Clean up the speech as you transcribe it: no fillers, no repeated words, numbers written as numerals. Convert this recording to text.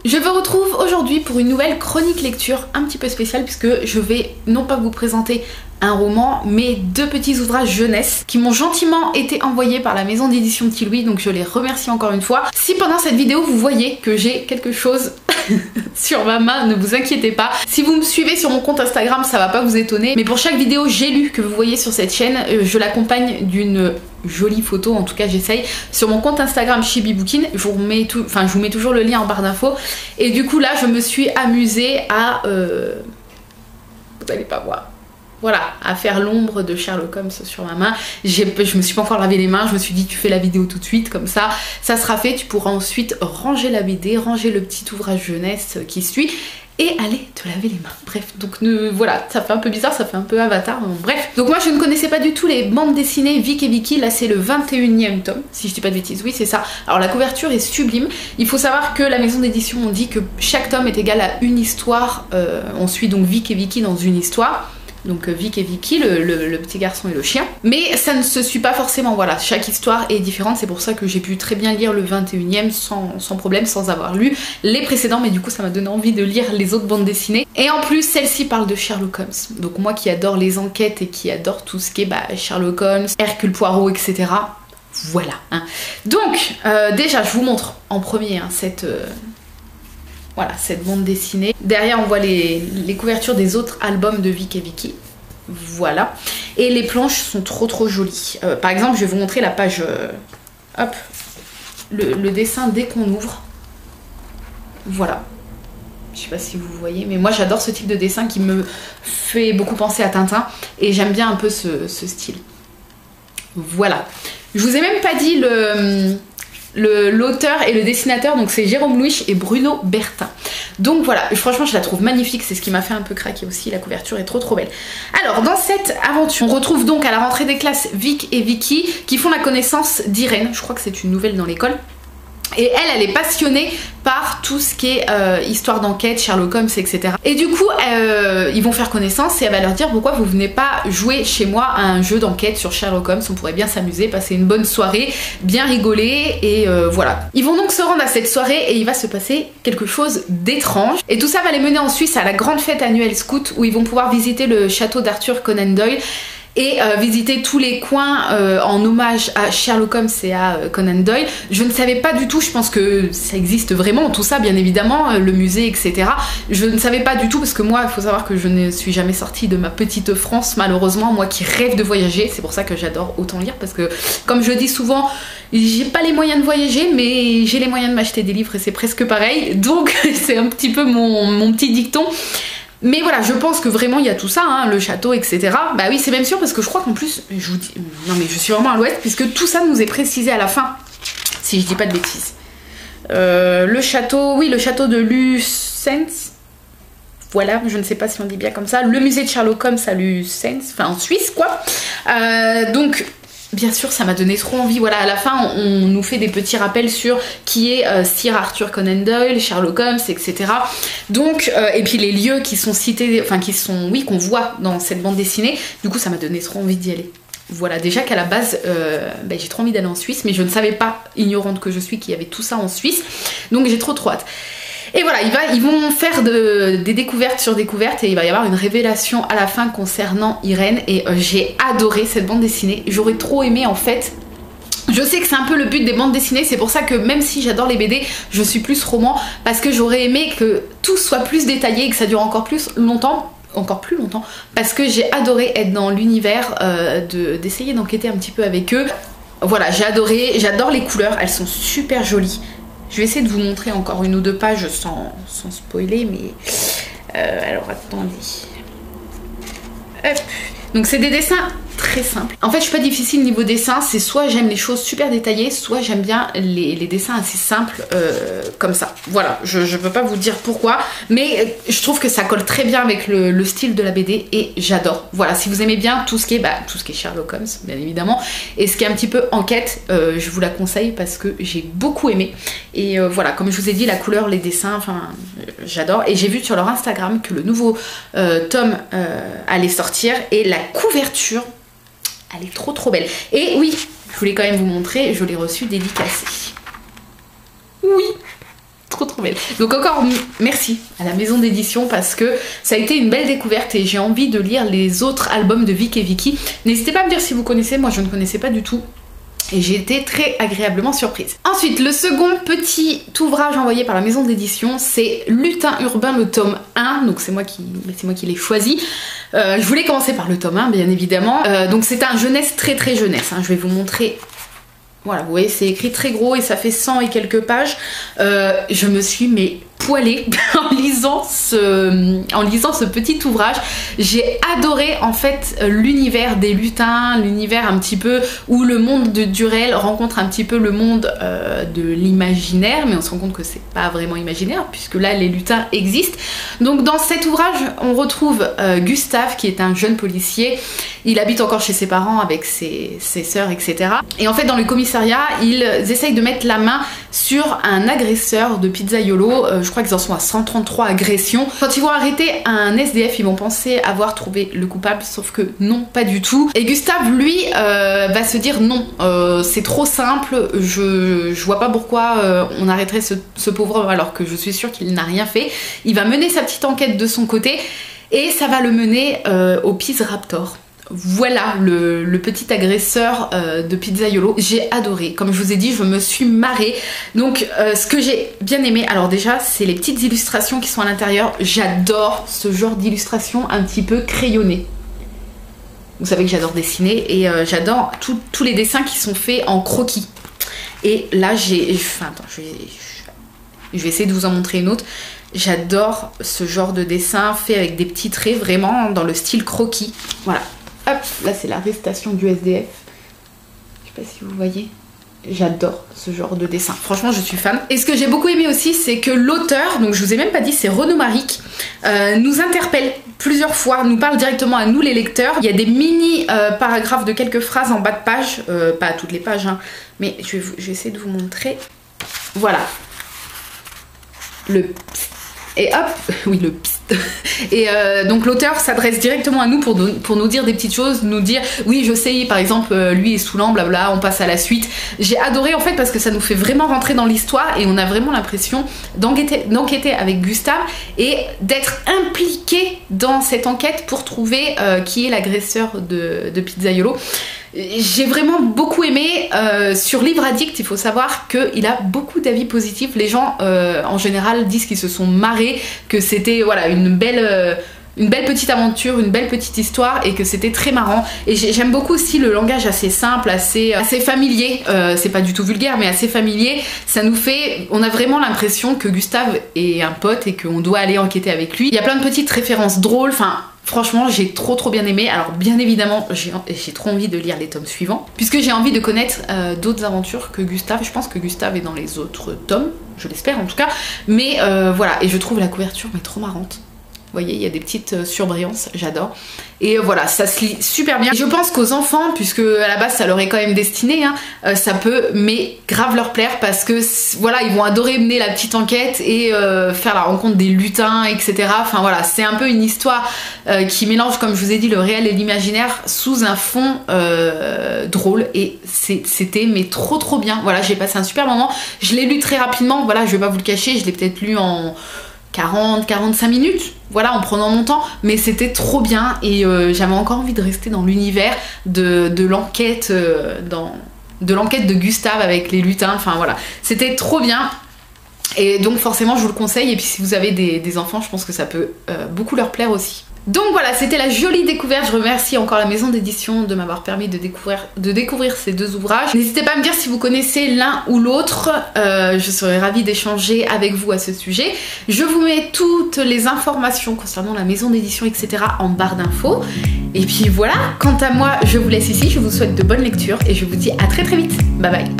Je vous retrouve aujourd'hui pour une nouvelle chronique lecture un petit peu spéciale puisque je vais non pas vous présenter un roman mais deux petits ouvrages jeunesse qui m'ont gentiment été envoyés par la maison d'édition Petit Louis, donc je les remercie encore une fois. Si pendant cette vidéo vous voyez que j'ai quelque chose sur ma main, ne vous inquiétez pas. Si vous me suivez sur mon compte Instagram, ça va pas vous étonner, mais pour chaque vidéo j'ai lu que vous voyez sur cette chaîne, je l'accompagne d'une jolie photo, en tout cas j'essaye, sur mon compte Instagram Chibibookin. Je vous mets toujours le lien en barre d'infos. Et du coup là je me suis amusée à vous allez pas voir, voilà, à faire l'ombre de Sherlock Holmes sur ma main. Je me suis pas encore lavé les mains, je me suis dit tu fais la vidéo tout de suite, comme ça sera fait, tu pourras ensuite ranger la BD, ranger le petit ouvrage jeunesse qui suit et aller te laver les mains. Bref, donc voilà, ça fait un peu bizarre, ça fait un peu Avatar, bref. Donc moi je ne connaissais pas du tout les bandes dessinées Vic et Vicky, là c'est le 21e tome, si je dis pas de bêtises, oui c'est ça. Alors la couverture est sublime, il faut savoir que la maison d'édition on dit que chaque tome est égal à une histoire, on suit donc Vic et Vicky dans une histoire. Donc Vic et Vicky, le petit garçon et le chien. Mais ça ne se suit pas forcément, voilà, chaque histoire est différente, c'est pour ça que j'ai pu très bien lire le 21e sans problème, sans avoir lu les précédents, mais du coup ça m'a donné envie de lire les autres bandes dessinées. Et en plus, celle-ci parle de Sherlock Holmes. Donc moi qui adore les enquêtes et qui adore tout ce qui est Sherlock Holmes, Hercule Poirot, etc. Voilà. Hein. Donc, déjà je vous montre en premier voilà, cette bande dessinée. Derrière, on voit les couvertures des autres albums de Vic et Vicky. Voilà. Et les planches sont trop jolies. Par exemple, je vais vous montrer la page... hop. Le dessin dès qu'on ouvre. Voilà. Je sais pas si vous voyez, mais moi j'adore ce type de dessin qui me fait beaucoup penser à Tintin. Et j'aime bien un peu ce style. Voilà. Je vous ai même pas dit l'auteur et le dessinateur, donc c'est Jérôme Louis et Bruno Bertin. Donc voilà, franchement je la trouve magnifique, c'est ce qui m'a fait un peu craquer aussi, la couverture est trop belle. Alors dans cette aventure, on retrouve donc à la rentrée des classes Vic et Vicky qui font la connaissance d'Irène, je crois que c'est une nouvelle dans l'école. Et elle est passionnée par tout ce qui est histoire d'enquête, Sherlock Holmes, etc. Et du coup, ils vont faire connaissance et elle va leur dire pourquoi vous venez pas jouer chez moi à un jeu d'enquête sur Sherlock Holmes, on pourrait bien s'amuser, passer une bonne soirée, bien rigoler et voilà. Ils vont donc se rendre à cette soirée et il va se passer quelque chose d'étrange. Et tout ça va les mener en Suisse à la grande fête annuelle scout où ils vont pouvoir visiter le château d'Arthur Conan Doyle et visiter tous les coins en hommage à Sherlock Holmes et à Conan Doyle. Je ne savais pas du tout, je pense que ça existe vraiment, tout ça bien évidemment, le musée, etc. Je ne savais pas du tout parce que moi, il faut savoir que je ne suis jamais sortie de ma petite France, malheureusement, moi qui rêve de voyager, c'est pour ça que j'adore autant lire, parce que comme je le dis souvent, j'ai pas les moyens de voyager, mais j'ai les moyens de m'acheter des livres et c'est presque pareil, donc c'est un petit peu mon petit dicton. Mais voilà, je pense que vraiment il y a tout ça, hein, le château, etc. Bah oui, c'est même sûr parce que je crois qu'en plus, je vous dis, non mais je suis vraiment à l'ouest puisque tout ça nous est précisé à la fin, si je dis pas de bêtises. Le château, oui, le château de Lucens, voilà, je ne sais pas si on dit bien comme ça, le musée de Sherlock Holmes à Lucens, enfin en Suisse quoi. Donc... bien sûr, ça m'a donné trop envie. Voilà, à la fin, on nous fait des petits rappels sur qui est Sir Arthur Conan Doyle, Sherlock Holmes, etc. Donc, et puis les lieux qui sont cités, enfin qui sont, oui, qu'on voit dans cette bande dessinée. Du coup, ça m'a donné trop envie d'y aller. Voilà, déjà qu'à la base, j'ai trop envie d'aller en Suisse, mais je ne savais pas, ignorante que je suis, qu'il y avait tout ça en Suisse. Donc j'ai trop hâte. Et voilà, ils vont faire des découvertes sur découvertes et il va y avoir une révélation à la fin concernant Irène et j'ai adoré cette bande dessinée. J'aurais trop aimé en fait. Je sais que c'est un peu le but des bandes dessinées, c'est pour ça que même si j'adore les BD, je suis plus roman parce que j'aurais aimé que tout soit plus détaillé et que ça dure encore plus longtemps. Parce que j'ai adoré être dans l'univers, d'essayer d'enquêter un petit peu avec eux. Voilà, j'ai adoré, j'adore les couleurs, elles sont super jolies. Je vais essayer de vous montrer encore une ou deux pages sans spoiler, mais... alors, attendez. Hop. Donc, c'est des dessins très simples. En fait, je suis pas difficile niveau dessin, c'est soit j'aime les choses super détaillées, soit j'aime bien les dessins assez simples, comme ça. Voilà, je peux pas vous dire pourquoi, mais je trouve que ça colle très bien avec le style de la BD et j'adore. Voilà, si vous aimez bien tout ce qui est Sherlock Holmes, bien évidemment, et ce qui est un petit peu enquête, je vous la conseille parce que j'ai beaucoup aimé. Et voilà, comme je vous ai dit, la couleur, les dessins, enfin, j'adore. Et j'ai vu sur leur Instagram que le nouveau tome allait sortir et la couverture, elle est trop belle. Et oui, je voulais quand même vous montrer, je l'ai reçu dédicacé. Oui, trop trop belle. Donc encore merci à la maison d'édition parce que ça a été une belle découverte et j'ai envie de lire les autres albums de Vic et Vicky. N'hésitez pas à me dire si vous connaissez, moi je ne connaissais pas du tout. Et j'ai été très agréablement surprise. Ensuite, le second petit ouvrage envoyé par la maison d'édition, c'est Lutin urbain, le tome 1. Donc c'est moi qui l'ai choisi. Je voulais commencer par le tome 1, bien évidemment. Donc c'est un jeunesse très jeunesse. Hein. Je vais vous montrer. Voilà, vous voyez, c'est écrit très gros et ça fait 100 et quelques pages. Je me suis poilée en lisant ce petit ouvrage. J'ai adoré en fait l'univers des lutins, l'univers un petit peu où le monde du réel rencontre un petit peu le monde de l'imaginaire, mais on se rend compte que c'est pas vraiment imaginaire puisque là les lutins existent. Donc dans cet ouvrage on retrouve Gustave qui est un jeune policier. Il habite encore chez ses parents avec ses sœurs, etc. Et en fait dans le commissariat ils essayent de mettre la main sur un agresseur de pizzaiolo. Je crois qu'ils en sont à 133 agressions. Quand ils vont arrêter un SDF, ils vont penser avoir trouvé le coupable, sauf que non, pas du tout. Et Gustave, lui, va se dire non, c'est trop simple, je vois pas pourquoi on arrêterait ce pauvre homme alors que je suis sûre qu'il n'a rien fait. Il va mener sa petite enquête de son côté et ça va le mener au Piz Raptor. Voilà le petit agresseur de pizzaiolo. J'ai adoré, comme je vous ai dit, je me suis marrée. Donc ce que j'ai bien aimé, alors déjà c'est les petites illustrations qui sont à l'intérieur. J'adore ce genre d'illustration un petit peu crayonnées. Vous savez que j'adore dessiner et j'adore tous les dessins qui sont faits en croquis. Et là attends, je vais essayer de vous en montrer une autre. J'adore ce genre de dessin fait avec des petits traits vraiment dans le style croquis. Voilà. Hop, là c'est l'arrestation du SDF. Je sais pas si vous voyez. J'adore ce genre de dessin. Franchement, je suis fan. Et ce que j'ai beaucoup aimé aussi, c'est que l'auteur, donc je vous ai même pas dit, c'est Renaud Maric, nous interpelle plusieurs fois, nous parle directement à nous les lecteurs. Il y a des mini paragraphes de quelques phrases en bas de page, pas toutes les pages, hein, mais je vais essayer de vous montrer. Voilà. Et hop, oui le psst. Et donc l'auteur s'adresse directement à nous pour nous dire des petites choses, nous dire oui je sais par exemple lui est saoulant blabla, on passe à la suite. J'ai adoré en fait parce que ça nous fait vraiment rentrer dans l'histoire et on a vraiment l'impression d'enquêter avec Gustave et d'être impliqué dans cette enquête pour trouver qui est l'agresseur de pizzaiolo. J'ai vraiment beaucoup aimé. Sur Livre Addict, il faut savoir qu'il a beaucoup d'avis positifs. Les gens en général disent qu'ils se sont marrés, que c'était voilà, une belle petite aventure, une belle petite histoire et que c'était très marrant. Et j'aime beaucoup aussi le langage assez simple, assez familier. C'est pas du tout vulgaire mais assez familier. Ça nous fait, on a vraiment l'impression que Gustave est un pote et qu'on doit aller enquêter avec lui. Il y a plein de petites références drôles, enfin franchement j'ai trop bien aimé. Alors bien évidemment j'ai trop envie de lire les tomes suivants puisque j'ai envie de connaître d'autres aventures que Gustave. Je pense que Gustave est dans les autres tomes, je l'espère en tout cas. Mais voilà, et je trouve la couverture mais trop marrante. Vous voyez, il y a des petites surbrillances, j'adore. Et voilà, ça se lit super bien. Et je pense qu'aux enfants, puisque à la base ça leur est quand même destiné, hein, ça peut mais grave leur plaire parce que voilà, ils vont adorer mener la petite enquête et faire la rencontre des lutins, etc. Enfin voilà, c'est un peu une histoire qui mélange, comme je vous ai dit, le réel et l'imaginaire sous un fond drôle. Et c'était mais trop bien. Voilà, j'ai passé un super moment. Je l'ai lu très rapidement, voilà, je vais pas vous le cacher, je l'ai peut-être lu en 40-45 minutes, voilà, en prenant mon temps, mais c'était trop bien et j'avais encore envie de rester dans l'univers de l'enquête de Gustave avec les lutins, enfin voilà, c'était trop bien. Et donc forcément je vous le conseille, et puis si vous avez des enfants, je pense que ça peut beaucoup leur plaire aussi. Donc voilà, c'était la jolie découverte. Je remercie encore la maison d'édition de m'avoir permis de découvrir ces deux ouvrages. N'hésitez pas à me dire si vous connaissez l'un ou l'autre. Je serais ravie d'échanger avec vous à ce sujet. Je vous mets toutes les informations concernant la maison d'édition, etc. en barre d'infos. Et puis voilà, quant à moi, je vous laisse ici. Je vous souhaite de bonnes lectures et je vous dis à très vite. Bye bye.